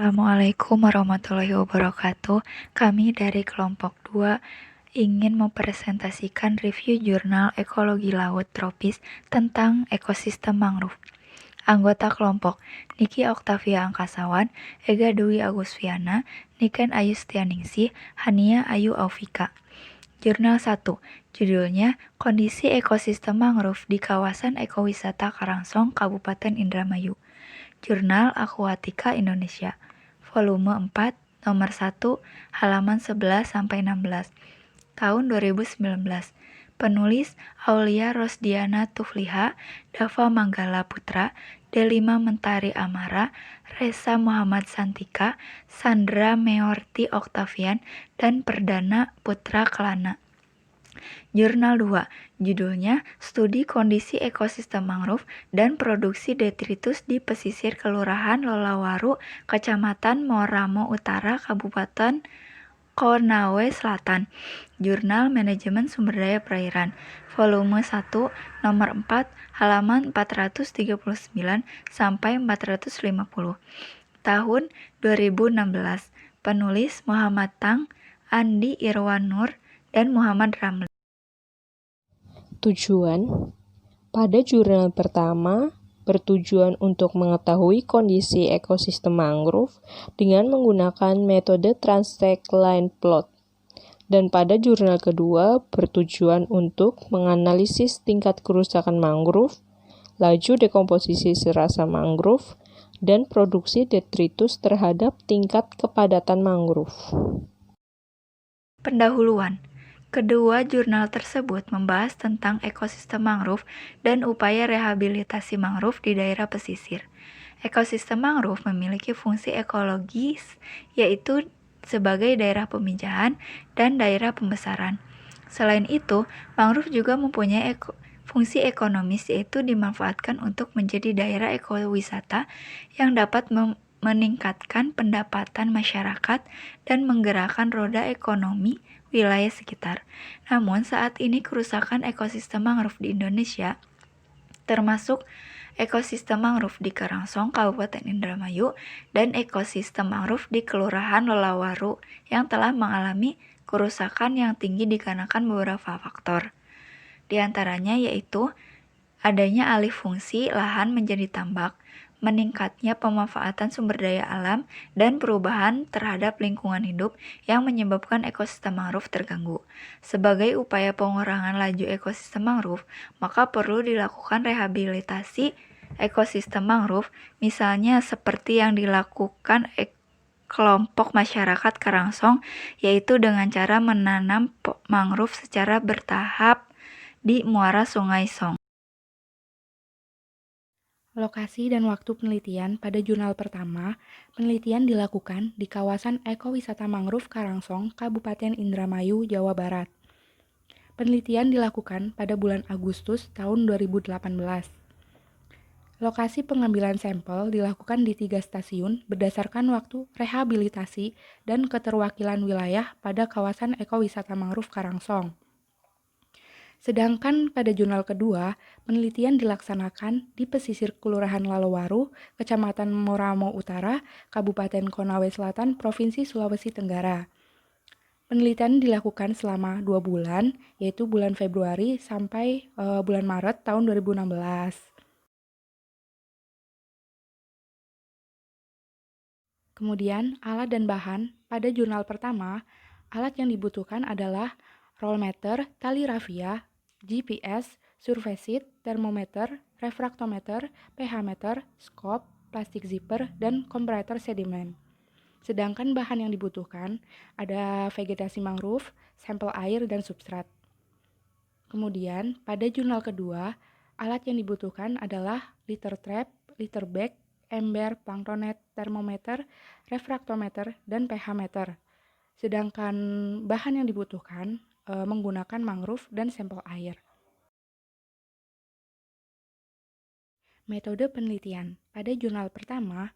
Assalamualaikum warahmatullahi wabarakatuh. Kami dari kelompok 2 ingin mempresentasikan review jurnal ekologi laut tropis tentang ekosistem mangrove. Anggota kelompok: Niki Oktavia Angkasawan, Ega Dwi Agusviana, Niken Ayustianingsih, Hania Ayu Aufika. Jurnal 1, judulnya Kondisi Ekosistem Mangrove di Kawasan Ekowisata Karangsong, Kabupaten Indramayu. Jurnal Aquatica Indonesia, volume 4, nomor 1, halaman 11-16, tahun 2019. Penulis Aulia Rosdiana Tufliha, Dava Manggala Putra, Delima Mentari Amara, Reza Muhammad Santika, Sandra Meorti Oktavian, dan Perdana Putra Kelana. Jurnal 2, judulnya Studi Kondisi Ekosistem Mangrove dan Produksi Detritus di Pesisir Kelurahan Lolawaru, Kecamatan Moramo Utara, Kabupaten Konawe Selatan. Jurnal Manajemen Sumber Daya Perairan, volume 1, nomor 4, halaman 439 sampai 450. Tahun 2016. Penulis Muhammad Tang, Andi Irwan Nur, dan Muhammad Ramli. Tujuan: pada jurnal pertama bertujuan untuk mengetahui kondisi ekosistem mangrove dengan menggunakan metode Transect Line Plot. Dan pada jurnal kedua bertujuan untuk menganalisis tingkat kerusakan mangrove, laju dekomposisi serasa mangrove, dan produksi detritus terhadap tingkat kepadatan mangrove. Pendahuluan. Kedua jurnal tersebut membahas tentang ekosistem mangrove dan upaya rehabilitasi mangrove di daerah pesisir. Ekosistem mangrove memiliki fungsi ekologis, yaitu sebagai daerah pemijahan dan daerah pembesaran. Selain itu, mangrove juga mempunyai fungsi ekonomis, yaitu dimanfaatkan untuk menjadi daerah ekowisata yang dapat meningkatkan pendapatan masyarakat dan menggerakkan roda ekonomi wilayah sekitar. Namun saat ini kerusakan ekosistem mangrove di Indonesia, termasuk ekosistem mangrove di Karangsong, Kabupaten Indramayu, dan ekosistem mangrove di Kelurahan Lolawaru yang telah mengalami kerusakan yang tinggi dikarenakan beberapa faktor. Di antaranya yaitu adanya alih fungsi lahan menjadi tambak, meningkatnya pemanfaatan sumber daya alam, dan perubahan terhadap lingkungan hidup yang menyebabkan ekosistem mangrove terganggu. Sebagai upaya pengurangan laju ekosistem mangrove, maka perlu dilakukan rehabilitasi ekosistem mangrove, misalnya seperti yang dilakukan kelompok masyarakat Karangsong, yaitu dengan cara menanam mangrove secara bertahap di muara Sungai Song. Lokasi dan waktu penelitian pada jurnal pertama, penelitian dilakukan di kawasan ekowisata mangrove Karangsong, Kabupaten Indramayu, Jawa Barat. Penelitian dilakukan pada bulan Agustus tahun 2018. Lokasi pengambilan sampel dilakukan di 3 stasiun berdasarkan waktu rehabilitasi dan keterwakilan wilayah pada kawasan ekowisata mangrove Karangsong. Sedangkan pada jurnal kedua, penelitian dilaksanakan di pesisir Kelurahan Lalowaru, Kecamatan Moramo Utara, Kabupaten Konawe Selatan, Provinsi Sulawesi Tenggara. Penelitian dilakukan selama 2 bulan, yaitu bulan Februari sampai bulan Maret tahun 2016. Kemudian, alat dan bahan pada jurnal pertama, alat yang dibutuhkan adalah rollmeter, tali rafia, GPS, survey sheet, termometer, refraktometer, pH meter, skop, plastik zipper, dan komparator sedimen. Sedangkan bahan yang dibutuhkan ada vegetasi mangrove, sampel air, dan substrat. Kemudian, pada jurnal kedua, alat yang dibutuhkan adalah liter trap, liter bag, ember, planktonet, termometer, refraktometer, dan pH meter. Sedangkan bahan yang dibutuhkan menggunakan mangrove dan sampel air. Metode penelitian. Pada jurnal pertama,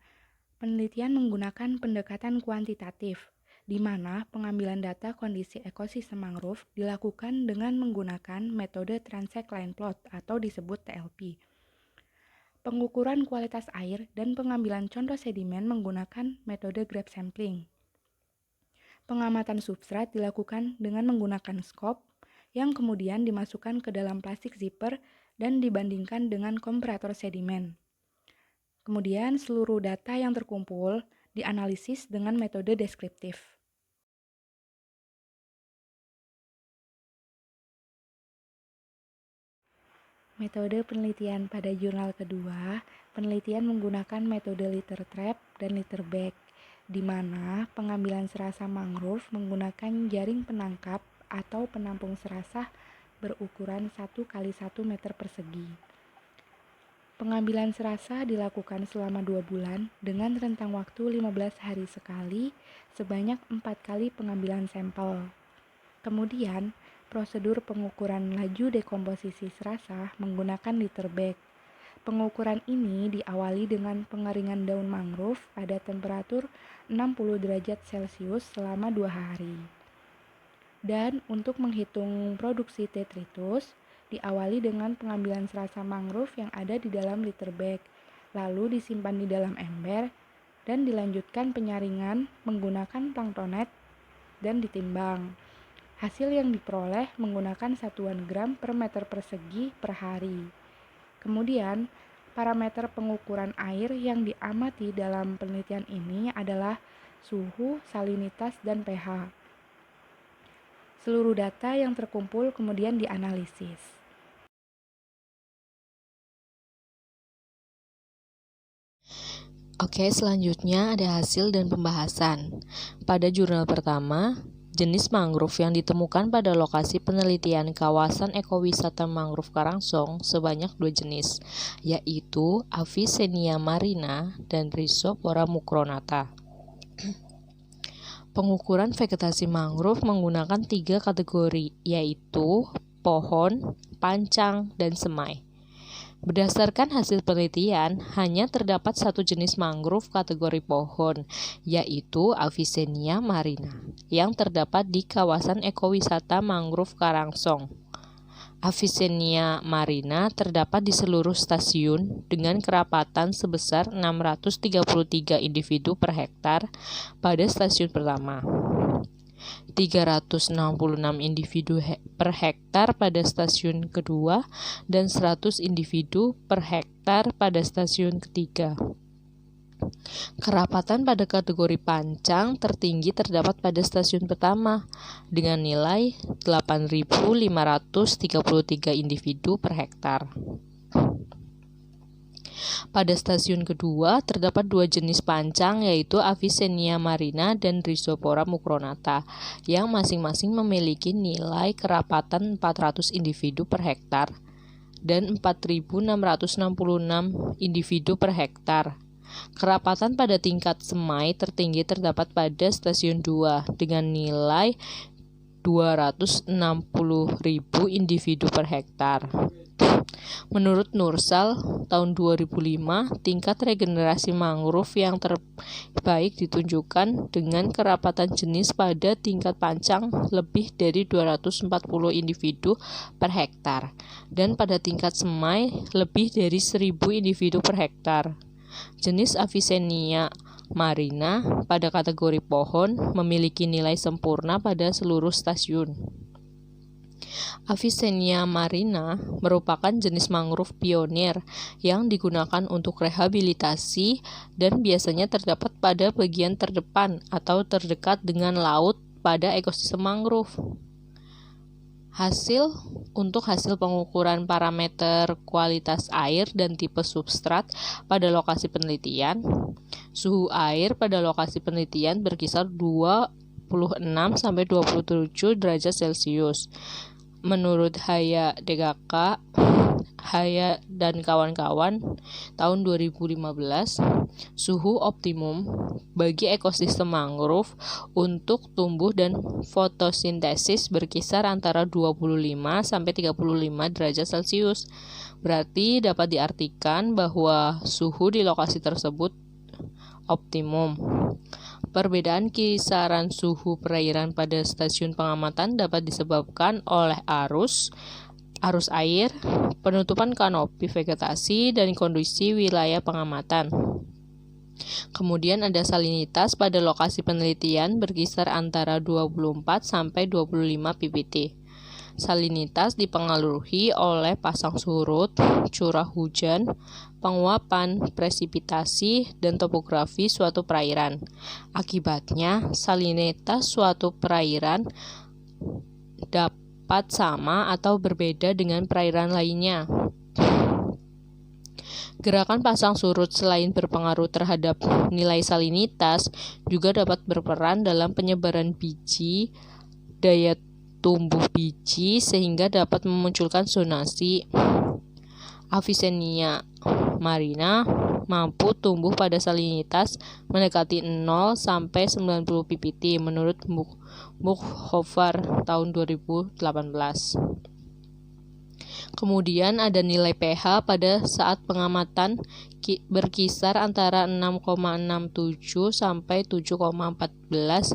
penelitian menggunakan pendekatan kuantitatif, di mana pengambilan data kondisi ekosistem mangrove dilakukan dengan menggunakan metode Transect Line Plot atau disebut TLP. pengukuran kualitas air dan pengambilan contoh sedimen menggunakan metode grab sampling. Pengamatan substrat dilakukan dengan menggunakan skop yang kemudian dimasukkan ke dalam plastik zipper dan dibandingkan dengan komparator sedimen. Kemudian seluruh data yang terkumpul dianalisis dengan metode deskriptif. Metode penelitian pada jurnal kedua, penelitian menggunakan metode litter trap dan litter bag, di mana pengambilan serasa mangrove menggunakan jaring penangkap atau penampung serasa berukuran 1 x 1 meter persegi. Pengambilan serasa dilakukan selama 2 bulan dengan rentang waktu 15 hari sekali, sebanyak 4 kali pengambilan sampel. Kemudian, prosedur pengukuran laju dekomposisi serasa menggunakan litter bag. Pengukuran ini diawali dengan pengeringan daun mangrove pada temperatur 60 derajat Celcius selama 2 hari. Dan untuk menghitung produksi detritus, diawali dengan pengambilan serasa mangrove yang ada di dalam litter bag, lalu disimpan di dalam ember, dan dilanjutkan penyaringan menggunakan planktonet dan ditimbang. Hasil yang diperoleh menggunakan satuan gram per meter persegi per hari. Kemudian, parameter pengukuran air yang diamati dalam penelitian ini adalah suhu, salinitas, dan pH. Seluruh data yang terkumpul kemudian dianalisis. Oke, selanjutnya ada hasil dan pembahasan. Pada jurnal pertama, jenis mangrove yang ditemukan pada lokasi penelitian kawasan ekowisata mangrove Karangsong sebanyak 2 jenis, yaitu Avicennia marina dan Rhizopora mucronata. Pengukuran vegetasi mangrove menggunakan 3 kategori, yaitu pohon, pancang, dan semai. Berdasarkan hasil penelitian, hanya terdapat 1 jenis mangrove kategori pohon, yaitu Avicennia marina, yang terdapat di kawasan ekowisata mangrove Karangsong. Avicennia marina terdapat di seluruh stasiun dengan kerapatan sebesar 633 individu per hektar pada stasiun pertama, 366 individu per hektar pada stasiun kedua, dan 100 individu per hektar pada stasiun ketiga. Kerapatan pada kategori pancang tertinggi terdapat pada stasiun pertama dengan nilai 8.533 individu per hektar. Pada stasiun kedua terdapat 2 jenis pancang, yaitu Avicennia marina dan Rhizopora mucronata, yang masing-masing memiliki nilai kerapatan 400 individu per hektar dan 4.666 individu per hektar. Kerapatan pada tingkat semai tertinggi terdapat pada stasiun 2 dengan nilai 260.000 individu per hektar. Menurut Nursal, tahun 2005, tingkat regenerasi mangrove yang terbaik ditunjukkan dengan kerapatan jenis pada tingkat pancang lebih dari 240 individu per hektar, dan pada tingkat semai lebih dari 1.000 individu per hektar. Jenis Avicennia marina pada kategori pohon memiliki nilai sempurna pada seluruh stasiun. Avicennia marina merupakan jenis mangrove pionir yang digunakan untuk rehabilitasi dan biasanya terdapat pada bagian terdepan atau terdekat dengan laut pada ekosistem mangrove. Hasil pengukuran parameter kualitas air dan tipe substrat pada lokasi penelitian. Suhu air pada lokasi penelitian berkisar 26 sampai 27 derajat Celcius. Menurut Haya DKK, Haya dan kawan-kawan, tahun 2015, suhu optimum bagi ekosistem mangrove untuk tumbuh dan fotosintesis berkisar antara 25 sampai 35 derajat Celcius. Berarti dapat diartikan bahwa suhu di lokasi tersebut optimum. Perbedaan kisaran suhu perairan pada stasiun pengamatan dapat disebabkan oleh arus, arus air, penutupan kanopi vegetasi, dan kondisi wilayah pengamatan. Kemudian ada salinitas pada lokasi penelitian berkisar antara 24 sampai 25 ppt. Salinitas dipengaruhi oleh pasang surut, curah hujan, penguapan, presipitasi, dan topografi suatu perairan. Akibatnya, salinitas suatu perairan dapat sama atau berbeda dengan perairan lainnya. Gerakan pasang surut selain berpengaruh terhadap nilai salinitas, juga dapat berperan dalam penyebaran biji, daya tumbuh biji, sehingga dapat memunculkan zonasi. Avicennia marina mampu tumbuh pada salinitas mendekati 0 sampai 90 ppt menurut Buchhofer tahun 2018. Kemudian ada nilai pH pada saat pengamatan berkisar antara 6,67 sampai 7,14.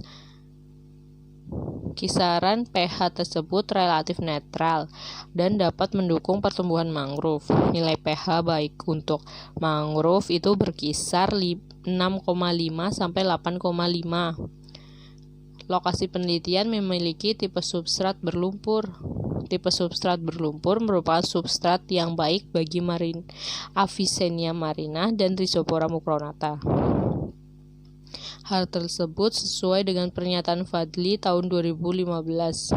Kisaran pH tersebut relatif netral dan dapat mendukung pertumbuhan mangrove. Nilai pH baik untuk mangrove itu berkisar 6,5 sampai 8,5. Lokasi penelitian memiliki tipe substrat berlumpur. Tipe substrat berlumpur merupakan substrat yang baik bagi Avicennia marina dan Rhizopora mucronata. Hal tersebut sesuai dengan pernyataan Fadli tahun 2015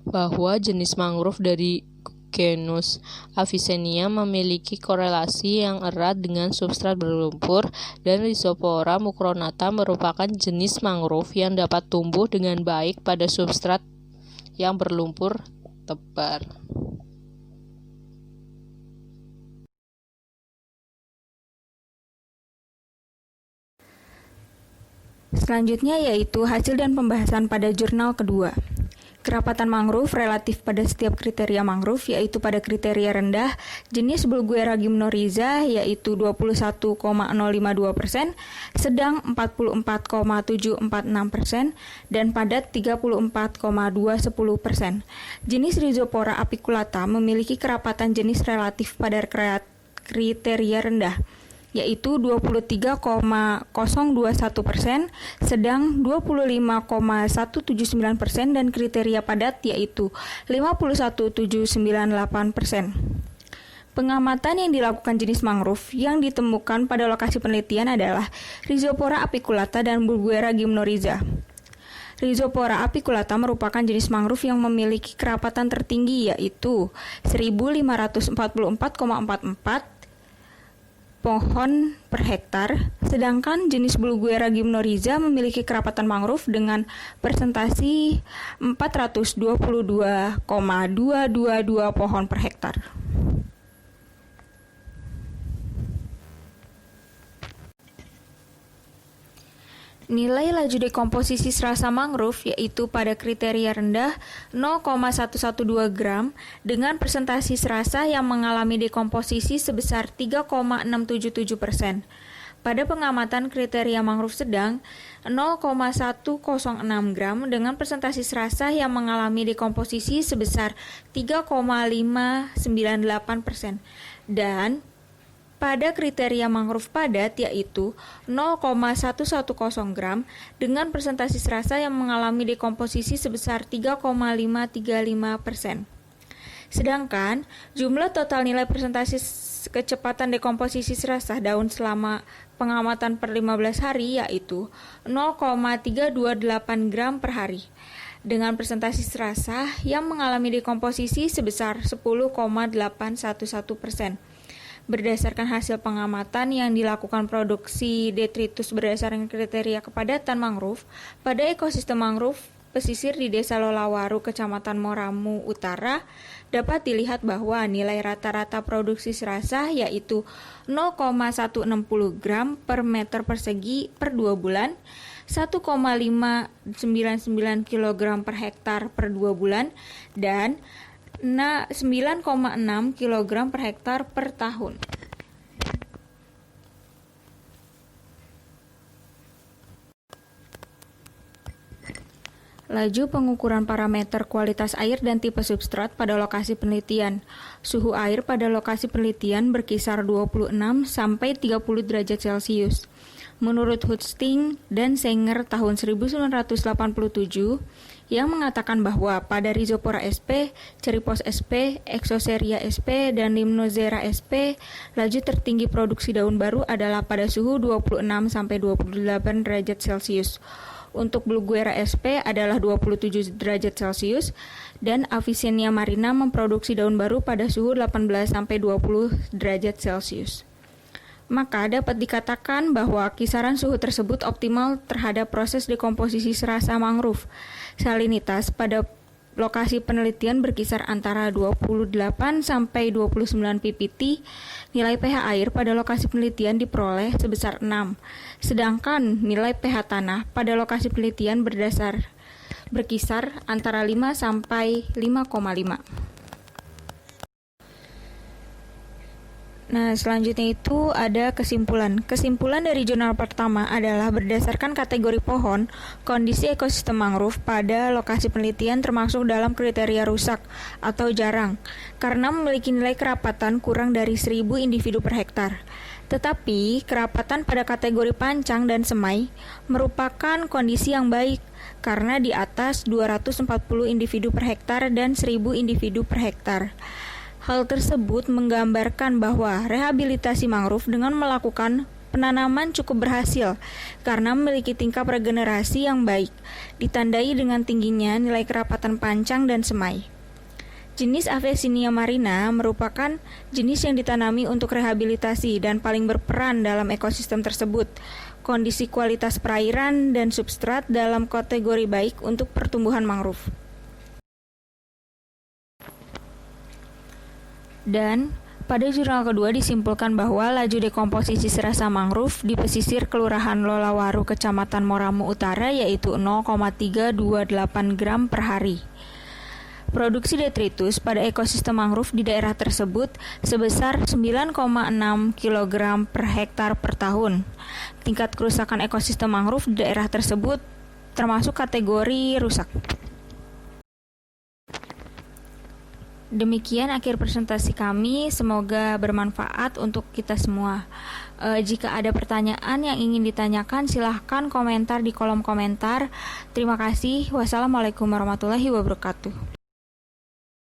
bahwa jenis mangrove dari genus Avicennia memiliki korelasi yang erat dengan substrat berlumpur, dan Rhizopora mucronata merupakan jenis mangrove yang dapat tumbuh dengan baik pada substrat yang berlumpur tebar. Selanjutnya yaitu hasil dan pembahasan pada jurnal kedua. Kerapatan mangrove relatif pada setiap kriteria mangrove, yaitu pada kriteria rendah, jenis Bulguera gymnorrhiza yaitu 21,052%, sedang 44,746%, dan padat 34,210%. Jenis Rhizopora apiculata memiliki kerapatan jenis relatif pada kriteria rendah, yaitu 23,021%, sedang 25,179%, dan kriteria padat yaitu 51,798%. Pengamatan yang dilakukan jenis mangrove yang ditemukan pada lokasi penelitian adalah Rhizopora apiculata dan Bulguera gymnorrhiza. Rhizopora apiculata merupakan jenis mangrove yang memiliki kerapatan tertinggi, yaitu 1.544,44 pohon per hektar, sedangkan jenis Bulguera gymnorrhiza memiliki kerapatan mangrove dengan persentasi 422,222 pohon per hektar. Nilai laju dekomposisi serasa mangrove yaitu pada kriteria rendah 0,112 gram dengan presentasi serasa yang mengalami dekomposisi sebesar 3,677%. Pada pengamatan kriteria mangrove sedang 0,106 gram dengan presentasi serasa yang mengalami dekomposisi sebesar 3,598%. Dan pada kriteria mangrove padat yaitu 0,110 gram dengan presentasi serasa yang mengalami dekomposisi sebesar 3,535%. Sedangkan jumlah total nilai presentasi kecepatan dekomposisi serasa daun selama pengamatan per 15 hari yaitu 0,328 gram per hari dengan presentasi serasa yang mengalami dekomposisi sebesar 10,811%. Berdasarkan hasil pengamatan yang dilakukan produksi detritus berdasarkan kriteria kepadatan mangrove pada ekosistem mangrove pesisir di Desa Lolawaru, Kecamatan Moramu Utara, dapat dilihat bahwa nilai rata-rata produksi serasa yaitu 0,160 gram per meter persegi per 2 bulan, 1,599 kg per hektar per 2 bulan, dan 9,6 kg per hektar per tahun. Laju pengukuran parameter kualitas air dan tipe substrat pada lokasi penelitian. Suhu air pada lokasi penelitian berkisar 26 sampai 30 derajat Celcius. Menurut Husting dan Sanger tahun 1987 yang mengatakan bahwa pada Rhizopora sp, Ceripos sp, Exoceria sp, dan Limnozera sp, laju tertinggi produksi daun baru adalah pada suhu 26 sampai 28 derajat Celcius. Untuk Bruguera sp adalah 27 derajat Celcius dan Avicennia marina memproduksi daun baru pada suhu 18 sampai 20 derajat Celcius. Maka dapat dikatakan bahwa kisaran suhu tersebut optimal terhadap proses dekomposisi serasa mangrove. Salinitas pada lokasi penelitian berkisar antara 28 sampai 29 ppt. Nilai pH air pada lokasi penelitian diperoleh sebesar 6. Sedangkan nilai pH tanah pada lokasi penelitian berkisar antara 5 sampai 5,5. Nah, selanjutnya itu ada kesimpulan. Kesimpulan dari jurnal pertama adalah berdasarkan kategori pohon, kondisi ekosistem mangrove pada lokasi penelitian termasuk dalam kriteria rusak atau jarang, karena memiliki nilai kerapatan kurang dari 1.000 individu per hektar. Tetapi, kerapatan pada kategori pancang dan semai merupakan kondisi yang baik, karena di atas 240 individu per hektar dan 1.000 individu per hektar. Hal tersebut menggambarkan bahwa rehabilitasi mangrove dengan melakukan penanaman cukup berhasil karena memiliki tingkat regenerasi yang baik, ditandai dengan tingginya nilai kerapatan pancang dan semai. Jenis Avicennia marina merupakan jenis yang ditanami untuk rehabilitasi dan paling berperan dalam ekosistem tersebut. Kondisi kualitas perairan dan substrat dalam kategori baik untuk pertumbuhan mangrove. Dan pada jurnal kedua disimpulkan bahwa laju dekomposisi serasa mangrove di pesisir Kelurahan Lolawaru, Kecamatan Moramu Utara yaitu 0,328 gram per hari. Produksi detritus pada ekosistem mangrove di daerah tersebut sebesar 9,6 kg per hektar per tahun. Tingkat kerusakan ekosistem mangrove di daerah tersebut termasuk kategori rusak. Demikian akhir presentasi kami, semoga bermanfaat untuk kita semua. Jika ada pertanyaan yang ingin ditanyakan, silahkan komentar di kolom komentar. Terima kasih. Wassalamualaikum warahmatullahi wabarakatuh.